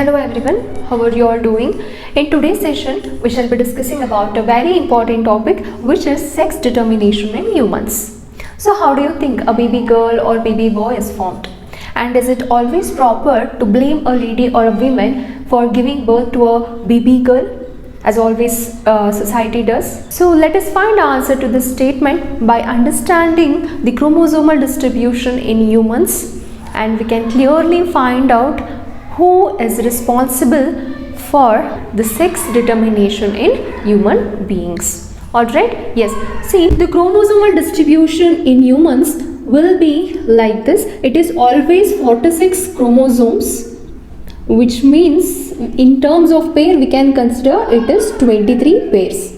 Hello everyone, how are you all doing? In today's session, we shall be discussing about a very important topic, which is sex determination in humans. So how do you think a baby girl or baby boy is formed? And is it always proper to blame a lady or a woman for giving birth to a baby girl, as always society does? So let us find the answer to this statement by understanding the chromosomal distribution in humans, and we can clearly find out who is responsible for the sex determination in human beings. Alright, yes, see, the chromosomal distribution in humans will be like this. It is always 46 chromosomes, which means in terms of pair we can consider it is 23 pairs.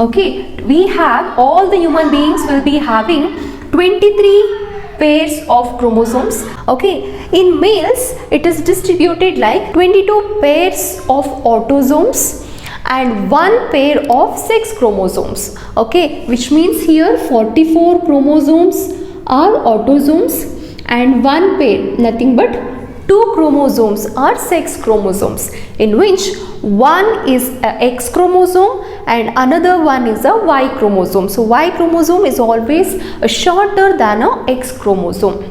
Okay, we have, all the human beings will be having 23 pairs of chromosomes. Okay, in males it is distributed like 22 pairs of autosomes and 1 pair of sex chromosomes. Okay, which means here 44 chromosomes are autosomes and 1 pair, nothing but 2 chromosomes are sex chromosomes, in which one is a X chromosome and another one is a Y chromosome. So Y chromosome is always shorter than a X chromosome.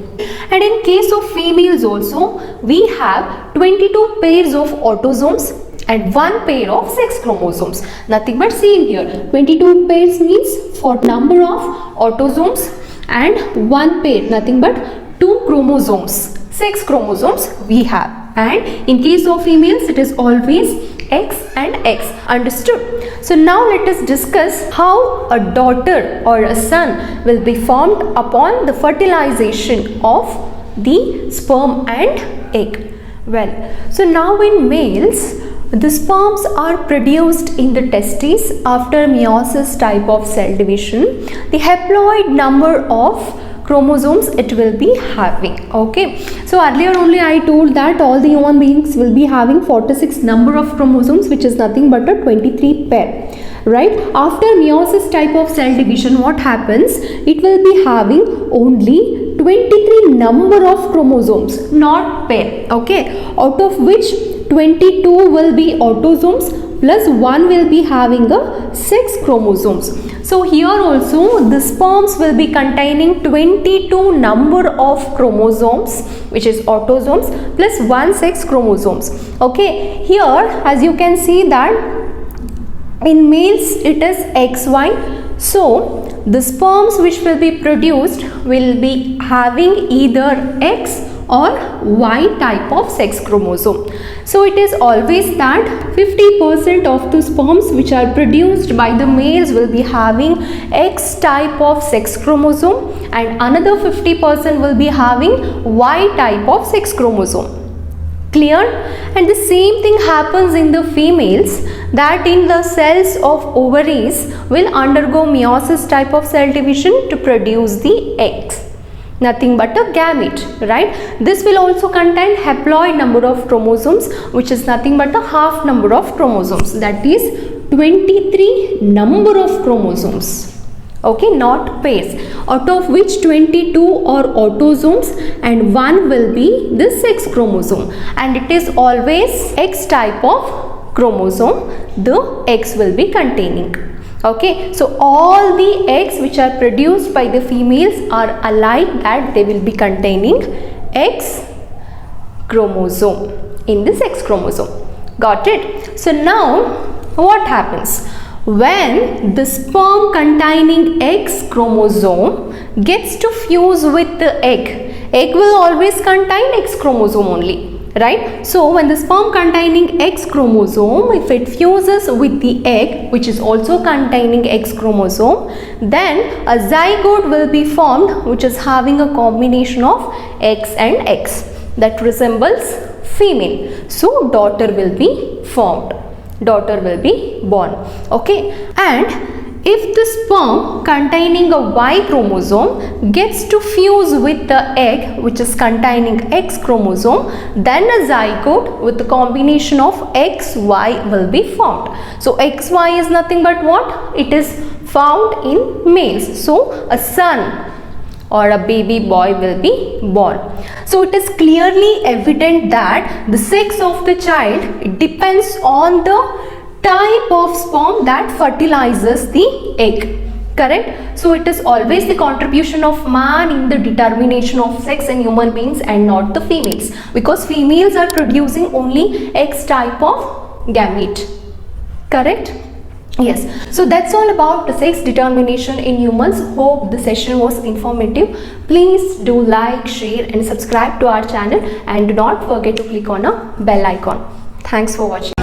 And in case of females also, we have 22 pairs of autosomes and 1 pair of sex chromosomes. Nothing but same here. 22 pairs means for number of autosomes and 1 pair, nothing but 2 chromosomes. Sex chromosomes we have, and in case of females it is always X and X. Understood? So now let us discuss how a daughter or a son will be formed upon the fertilization of the sperm and egg. Well, so now in males, the sperms are produced in the testes after meiosis type of cell division. The haploid number of chromosomes it will be having. Okay, so earlier only I told that all the human beings will be having 46 number of chromosomes, which is nothing but a 23 pair, right? After meiosis type of cell division, what happens? It will be having only 23 number of chromosomes, not pair. Okay, out of which 22 will be autosomes plus 1 will be having a sex chromosomes. So here also the sperms will be containing 22 number of chromosomes, which is autosomes, plus 1 sex chromosomes. Okay, here as you can see that in males it is XY. So the sperms which will be produced will be having either X or Y type of sex chromosome. So it is always that 50% of the sperms which are produced by the males will be having X type of sex chromosome and another 50% will be having Y type of sex chromosome. Clear? And the same thing happens in the females, that in the cells of ovaries will undergo meiosis type of cell division to produce the eggs. Nothing but a gamete, right? This will also contain haploid number of chromosomes, which is nothing but a half number of chromosomes, that is 23 number of chromosomes. Okay, not pairs, out of which 22 are autosomes and 1 will be the sex chromosome, and it is always X type of chromosome the X will be containing. Okay, so all the eggs which are produced by the females are alike, that they will be containing X chromosome in the sex chromosome. Got it? So now what happens? When the sperm containing X chromosome gets to fuse with the egg will always contain X chromosome only, right? So when the sperm containing X chromosome, if it fuses with the egg which is also containing X chromosome, then a zygote will be formed which is having a combination of X and X that resembles female. So daughter will be formed, daughter will be born. Okay, and if the sperm containing a Y chromosome gets to fuse with the egg which is containing X chromosome, then a zygote with the combination of XY will be formed. So XY is nothing but what? It is found in males. So a son or a baby boy will be born. So it is clearly evident that the sex of the child depends on the type of sperm that fertilizes the egg. Correct? So it is always the contribution of man in the determination of sex in human beings and not the females, because females are producing only X type of gamete. Correct? Yes. So that's all about the sex determination in humans. Hope the session was informative. Please do like, share and subscribe to our channel, and do not forget to click on a bell icon. Thanks for watching.